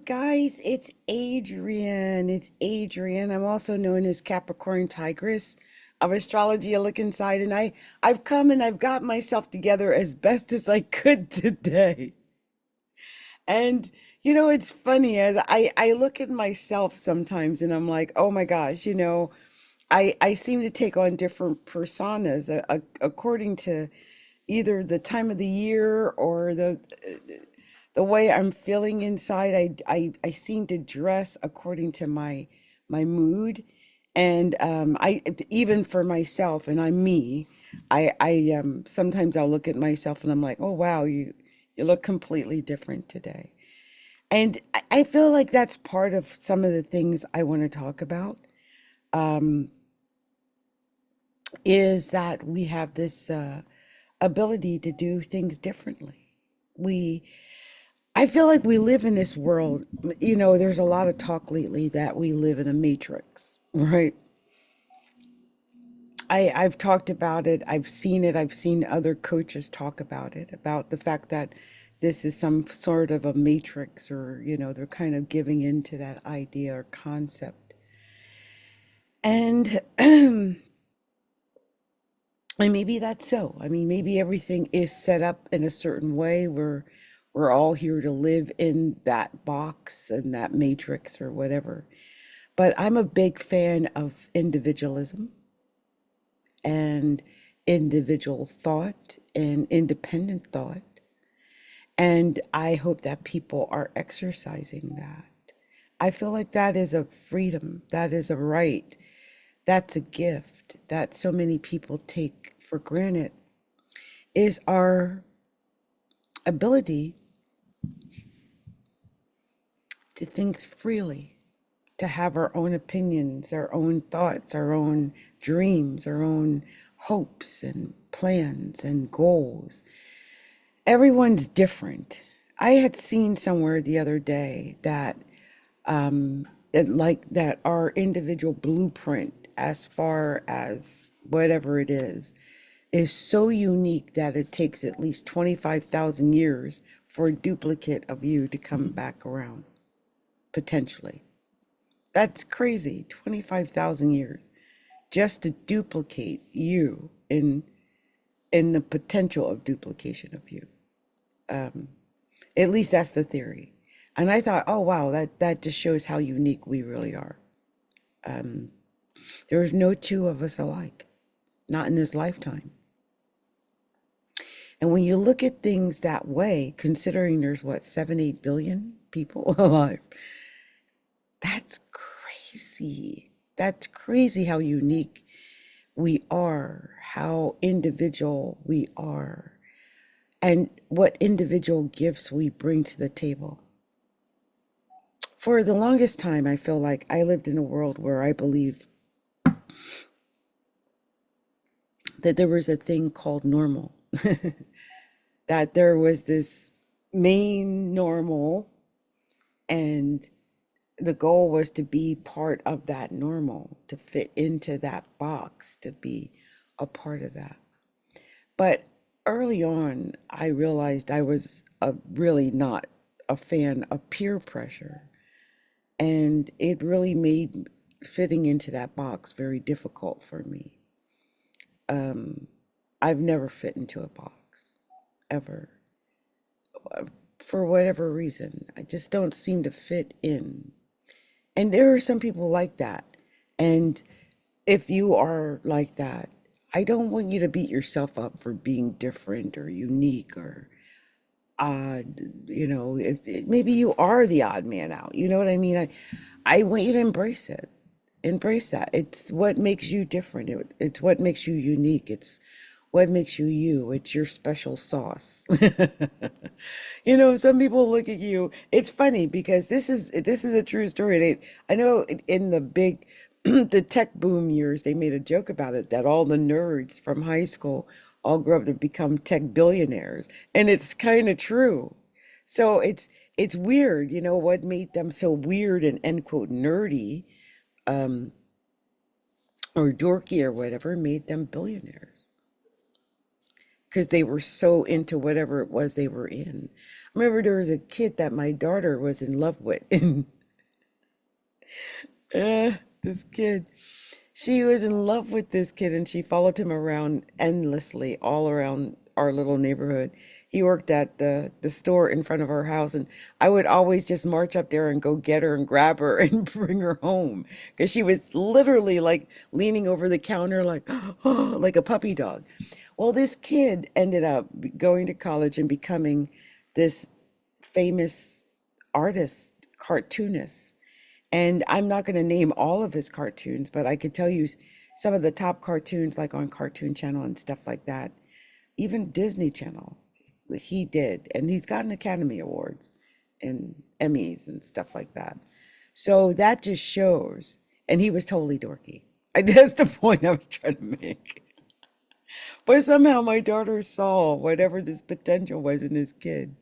guys, it's Adrienne. It's Adrienne. I'm also known as Capricorntigress of Astrology. A look inside, and I've come and I've got myself together as best as I could today. And it's funny as I look at myself sometimes, and I'm like, oh my gosh, I seem to take on different personas according to either the time of the year or the way I'm feeling inside. I seem to dress according to my mood, and I even for myself, and I'm me. I sometimes I'll look at myself and I'm like, oh wow, you look completely different today, and I feel like that's part of some of the things I want to talk about. Um, is that we have this ability to do things differently. We I feel like we live in this world, there's a lot of talk lately that we live in a matrix, right? I've talked about it, I've seen it, I've seen other coaches talk about it, about the fact that this is some sort of a matrix, or, they're kind of giving into that idea or concept. And and maybe that's so. I mean, maybe everything is set up in a certain way where we're all here to live in that box and that matrix or whatever. But I'm a big fan of individualism and individual thought and independent thought. And I hope that people are exercising that. I feel like that is a freedom, that is a right, that's a gift that so many people take for granted, is our ability to think freely, to have our own opinions, our own thoughts, our own dreams, our own hopes and plans and goals. Everyone's different. I had seen somewhere the other day that like that our individual blueprint, as far as whatever it is so unique that it takes at least 25,000 years for a duplicate of you to come back around, potentially. That's crazy. 25,000 years just to duplicate you in the potential of duplication of you. Um, at least that's the theory. And I thought, oh wow, that just shows how unique we really are. Um, there's no two of us alike, not in this lifetime. And when you look at things that way, considering there's what, 7, 8 billion people alive, that's crazy. That's crazy how unique we are, how individual we are, and what individual gifts we bring to the table. For the longest time, I feel like I lived in a world where I believed that there was a thing called normal, that there was this main normal, and the goal was to be part of that normal, to fit into that box, to be a part of that. But early on, I realized I was really not a fan of peer pressure. And it really made fitting into that box very difficult for me. Um, I've never fit into a box, ever. For whatever reason, I just don't seem to fit in. And there are some people like that. And if you are like that, I don't want you to beat yourself up for being different or unique or odd. Maybe you are the odd man out. You know what I mean? I want you to embrace it. Embrace that. It's what makes you different. It's what makes you unique. It's what makes you you. It's your special sauce. Some people look at you. It's funny because this is a true story. I know in the big the tech boom years, they made a joke about it, that all the nerds from high school all grew up to become tech billionaires, and it's kind of true. So it's weird, what made them so weird and end quote nerdy, um, or dorky or whatever, made them billionaires. because they were so into whatever it was they were in. I remember there was a kid that my daughter was in love with, and this kid, she was in love with this kid, and she followed him around endlessly, all around our little neighborhood. He worked at the store in front of our house, and I would always just march up there and go get her and grab her and bring her home because she was literally like leaning over the counter, like like a puppy dog. Well, this kid ended up going to college and becoming this famous artist, cartoonist. And I'm not going to name all of his cartoons, but I could tell you some of the top cartoons, like on Cartoon Channel and stuff like that. Even Disney Channel, he did. And he's gotten Academy Awards and Emmys and stuff like that. So that just shows. And he was totally dorky. That's the point I was trying to make. But somehow my daughter saw whatever this potential was in this kid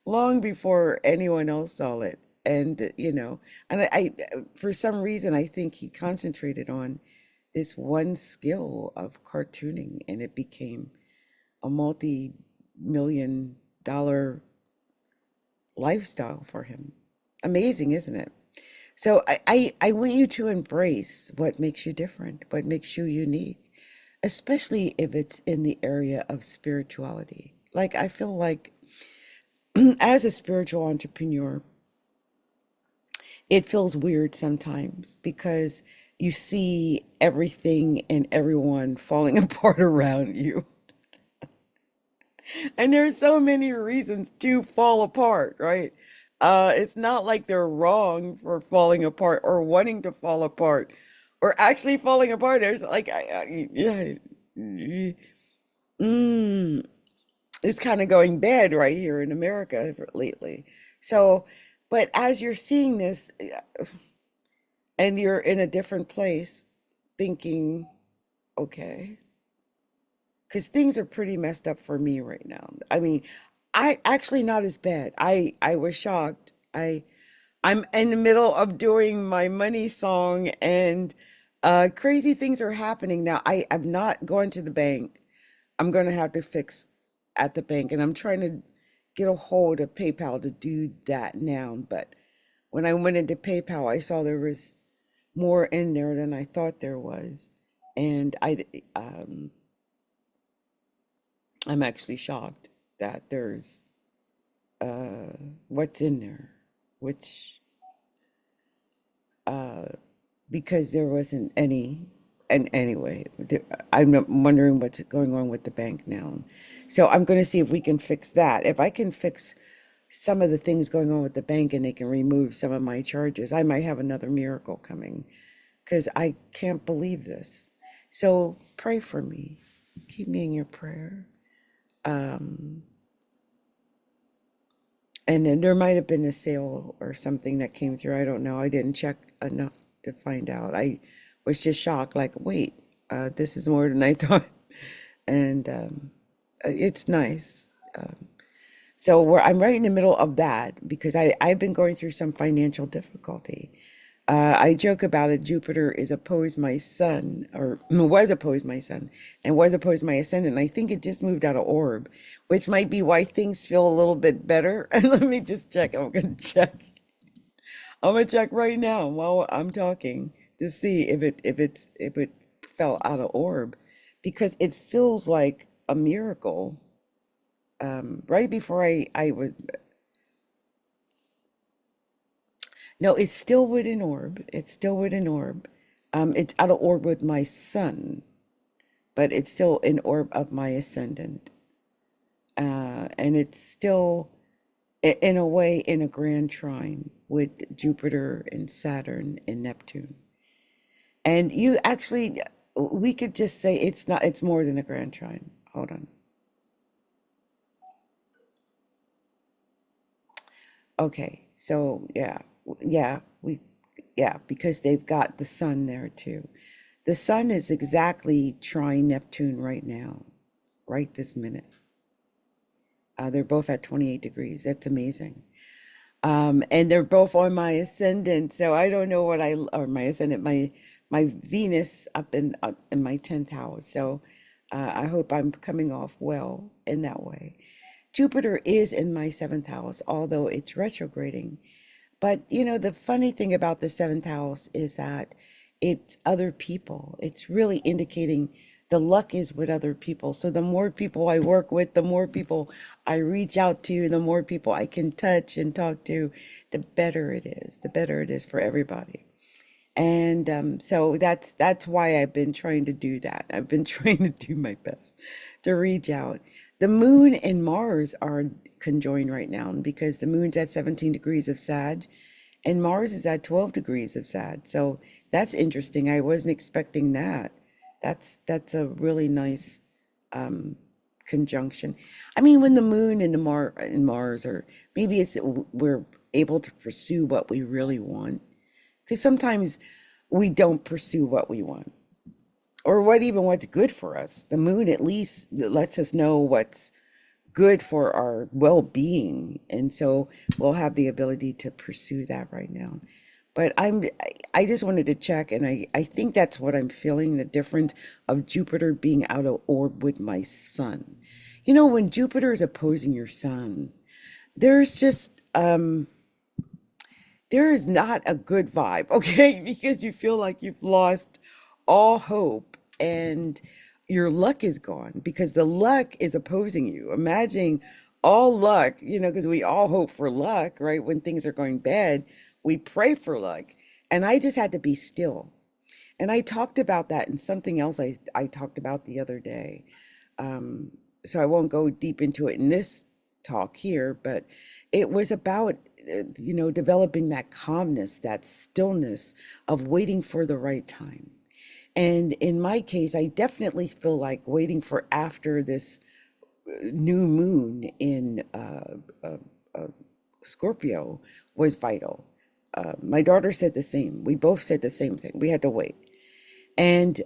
long before anyone else saw it. And, and for some reason, I think he concentrated on this one skill of cartooning, and it became a multi-million dollar lifestyle for him. Amazing, isn't it? So I want you to embrace what makes you different, what makes you unique, especially if it's in the area of spirituality. Like, I feel like as a spiritual entrepreneur, it feels weird sometimes because you see everything and everyone falling apart around you. And there's so many reasons to fall apart, right? It's not like they're wrong for falling apart or wanting to fall apart or actually falling apart. There's like, yeah, mm, it's kind of going bad right here in America lately. So, but as you're seeing this and you're in a different place thinking, okay, because things are pretty messed up for me right now. I mean, I actually not as bad. I was shocked. I'm in the middle of doing my money song, and crazy things are happening now. I'm not going to the bank. I'm going to have to fix at the bank, and I'm trying to get a hold of PayPal to do that now. But when I went into PayPal, I saw there was more in there than I thought there was, and I'm actually shocked that there's what's in there, which uh, because there wasn't any. And anyway, I'm wondering what's going on with the bank now. So I'm going to see if we can fix that. If I can fix some of the things going on with the bank and they can remove some of my charges, I might have another miracle coming because I can't believe this. So pray for me. Keep me in your prayer. Um, and then there might have been a sale or something that came through. I don't know. I didn't check enough to find out. I was just shocked, like, wait, this is more than I thought. And it's nice. I'm right in the middle of that because I've been going through some financial difficulty. I joke about it. Jupiter is opposed my sun, or was opposed my sun, and was opposed my ascendant. I think it just moved out of orb, which might be why things feel a little bit better. And let me just check. I'm gonna check right now while I'm talking to see if it fell out of orb, because it feels like a miracle. Right before I would no, it's still within orb. It's still within orb. It's out of orb with my sun, but it's still in orb of my ascendant. And it's still, in a way, in a grand trine with Jupiter and Saturn and Neptune. And you actually, we could just say it's not, it's more than a grand trine. Hold on. Okay, so yeah, yeah, because they've got the sun there too. The sun is exactly trine Neptune right now, right this minute. They're both at 28 degrees. That's amazing. And they're both on my ascendant, so I don't know or my ascendant, my Venus up in my 10th house. So I hope I'm coming off well in that way. Jupiter is in my seventh house, although it's retrograding. But the funny thing about the seventh house is that it's other people. It's really indicating the luck is with other people. So the more people I work with, the more people I reach out to, the more people I can touch and talk to, the better it is. The better it is for everybody. And so that's why I've been trying to do that. I've been trying to do my best to reach out. The moon and Mars are conjoined right now because the moon's at 17 degrees of Sag and Mars is at 12 degrees of Sag. So that's interesting. I wasn't expecting that. That's a really nice conjunction. I mean, when the moon and the Mars are maybe it's we're able to pursue what we really want because sometimes we don't pursue what we want or what's good for us. The moon at least lets us know what's good for our well-being, and so we'll have the ability to pursue that right now. But I just wanted to check, and I think that's what I'm feeling, the difference of Jupiter being out of orb with my sun. When Jupiter is opposing your sun, there's just there is not a good vibe, okay? Because you feel like you've lost all hope and your luck is gone because the luck is opposing you. Imagine all luck, because we all hope for luck, right? When things are going bad, we pray for luck. And I just had to be still. And I talked about that in something else I talked about the other day. So I won't go deep into it in this talk here, but it was about, developing that calmness, that stillness of waiting for the right time. And in my case, I definitely feel like waiting for after this new moon in Scorpio was vital. My daughter said the same. We both said the same thing. We had to wait. And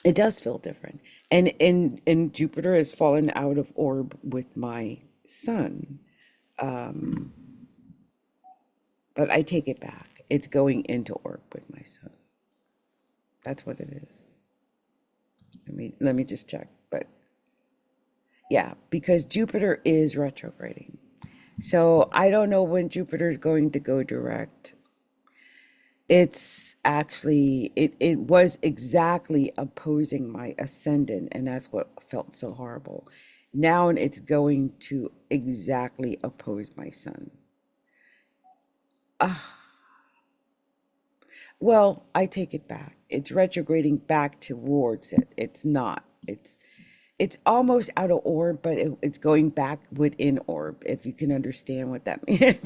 it does feel different. And Jupiter has fallen out of orb with my sun. But I take it back. It's going into orb with my sun. That's what it is. Let me just check. But yeah, because Jupiter is retrograding. So I don't know when Jupiter is going to go direct. It's actually it was exactly opposing my ascendant, and that's what felt so horrible. Now it's going to exactly oppose my sun. Well, I take it back. It's retrograding back towards it. It's not. It's almost out of orb, but it's going back within orb, if you can understand what that means.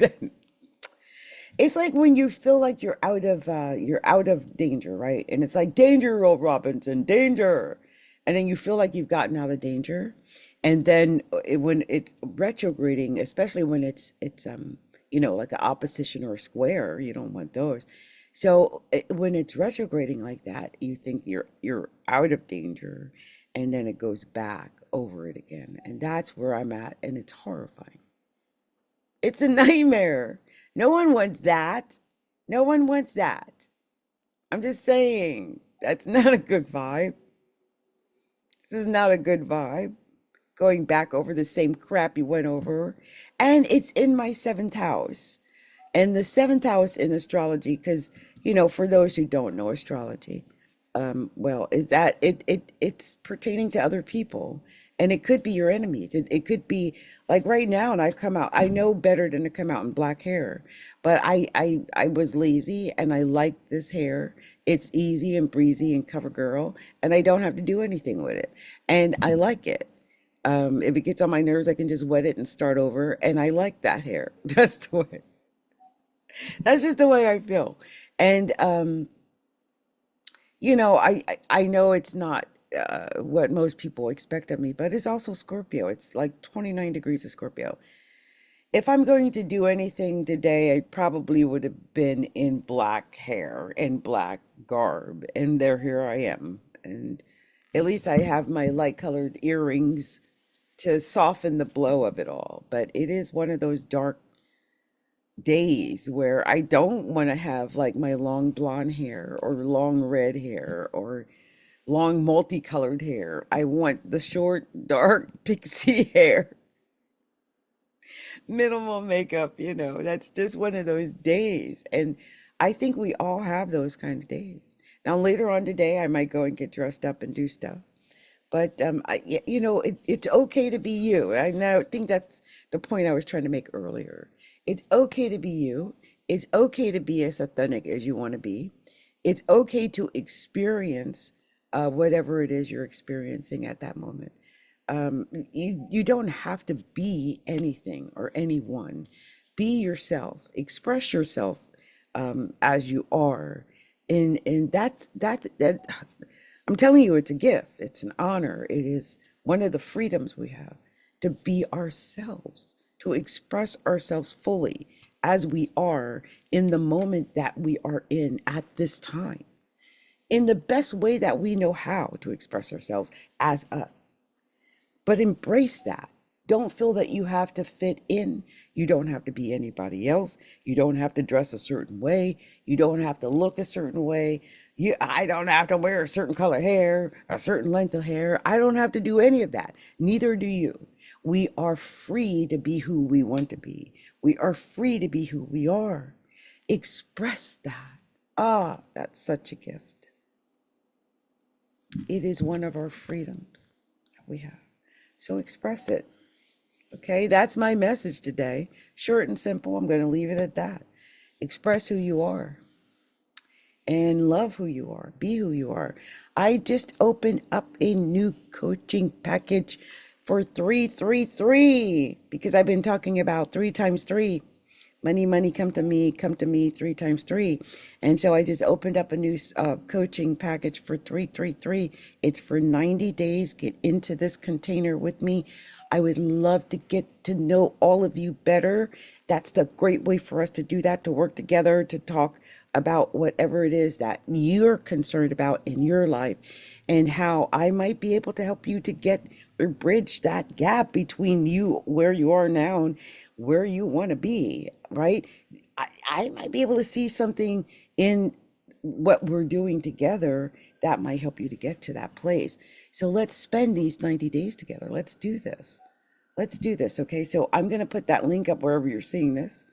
It's like when you feel like you're out of danger, right? And it's like danger, Will Robinson, danger. And then you feel like you've gotten out of danger. And then when it's retrograding, especially when it's like an opposition or a square, you don't want those. So when it's retrograding like that, you think you're out of danger, and then it goes back over it again. And that's where I'm at, and it's horrifying. It's a nightmare. No one wants that. No one wants that. I'm just saying, that's not a good vibe. This is not a good vibe. Going back over the same crap you went over. And it's in my seventh house. And the seventh house in astrology, because, for those who don't know astrology, well, is that it's pertaining to other people. And it could be your enemies. It could be like right now, and I've come out, I know better than to come out in black hair. But I was lazy and I like this hair. It's easy and breezy and cover girl, and I don't have to do anything with it. And I like it. If it gets on my nerves, I can just wet it and start over. And I like that hair. That's just the way I feel. And I know it's not what most people expect of me, but it's also Scorpio. It's like 29 degrees of Scorpio. If I'm going to do anything today, I probably would have been in black hair and black garb. And there, here I am. And at least I have my light colored earrings to soften the blow of it all. But it is one of those dark days where I don't want to have like my long blonde hair or long red hair or long multicolored hair. I want the short, dark pixie hair, minimal makeup, that's just one of those days. And I think we all have those kind of days. Now, later on today, I might go and get dressed up and do stuff. But it's okay to be you. I now think that's the point I was trying to make earlier. It's okay to be you. It's okay to be as authentic as you want to be. It's okay to experience whatever it is you're experiencing at that moment. You don't have to be anything or anyone. Be yourself. Express yourself as you are, and that I'm telling you, it's a gift. It's an honor. It is one of the freedoms we have to be ourselves, to express ourselves fully as we are in the moment that we are in at this time, in the best way that we know how to express ourselves as us. But embrace that. Don't feel that you have to fit in. You don't have to be anybody else. You don't have to dress a certain way. You don't have to look a certain way. I don't have to wear a certain color hair, a certain length of hair. I don't have to do any of that. Neither do you. We are free to be who we want to be. We are free to be who we are. Express that. Ah, that's such a gift. It is one of our freedoms that we have. So express it. Okay, that's my message today. Short and simple. I'm going to leave it at that. Express who you are and love who you are. Be who you are. I just opened up a new coaching package for 333 because I've been talking about 3 times 3. Money, money, come to me, 3 times 3. And so I just opened up a new coaching package for 333. It's for 90 days. Get into this container with me. I would love to get to know all of you better. That's the great way for us to do that, to work together, to talk about whatever it is that you're concerned about in your life and how I might be able to help you to get or bridge that gap between you, where you are now, and where you want to be, right? I might be able to see something in what we're doing together that might help you to get to that place. So let's spend these 90 days together. Let's do this. Let's do this. Okay. So I'm going to put that link up wherever you're seeing this.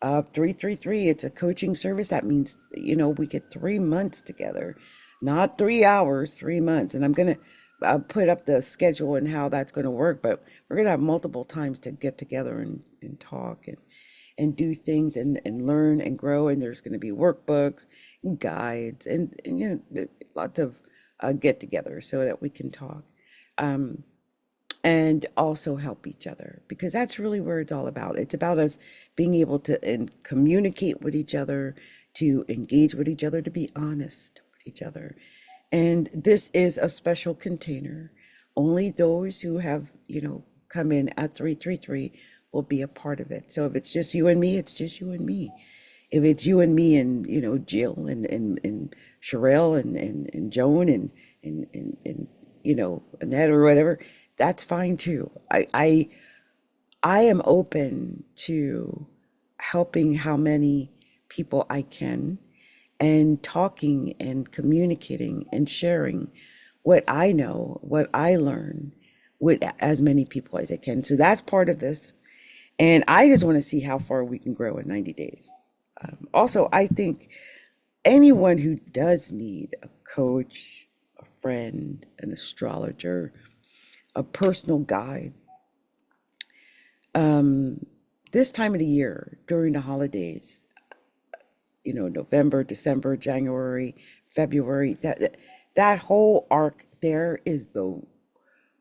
333, it's a coaching service. That means, we get 3 months together, not 3 hours, 3 months. And I'm going to put up the schedule and how that's going to work, but we're going to have multiple times to get together and talk and do things and learn and grow. And there's going to be workbooks and guides and lots of get together so that we can talk. And also help each other because that's really where it's all about. It's about us being able to communicate with each other, to engage with each other, to be honest with each other. And this is a special container. Only those who have, come in at 333 will be a part of it. So if it's just you and me, it's just you and me. If it's you and me and, Jill and Sherelle and Joan and Annette or whatever, that's fine too. I am open to helping how many people I can and talking and communicating and sharing what I know, what I learn with as many people as I can. So that's part of this. And I just want to see how far we can grow in 90 days. Also, I think anyone who does need a coach, a friend, an astrologer, a personal guide, this time of the year during the holidays, November, December, January, February, that whole arc there is the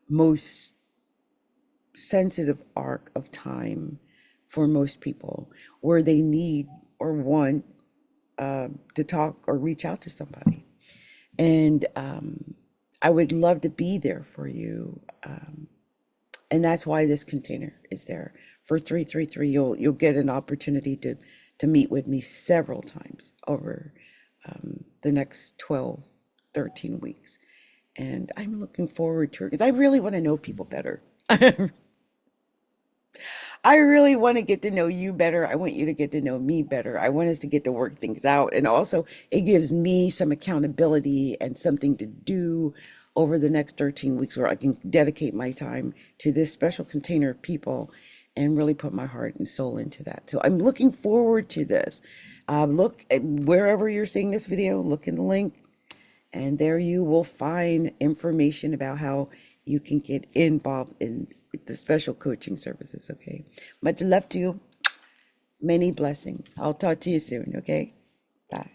most sensitive arc of time for most people where they need or want to talk or reach out to somebody. And I would love to be there for you. And that's why this container is there for 333. You'll get an opportunity to meet with me several times over the next 12, 13 weeks. And I'm looking forward to it because I really want to know people better. I really want to get to know you better. I want you to get to know me better. I want us to get to work things out. And also, it gives me some accountability and something to do over the next 13 weeks where I can dedicate my time to this special container of people and really put my heart and soul into that. So I'm looking forward to this. Look at wherever you're seeing this video, look in the link, and there you will find information about how you can get involved in the special coaching services. Okay. Much love to you. Many blessings. I'll talk to you soon. Okay. Bye.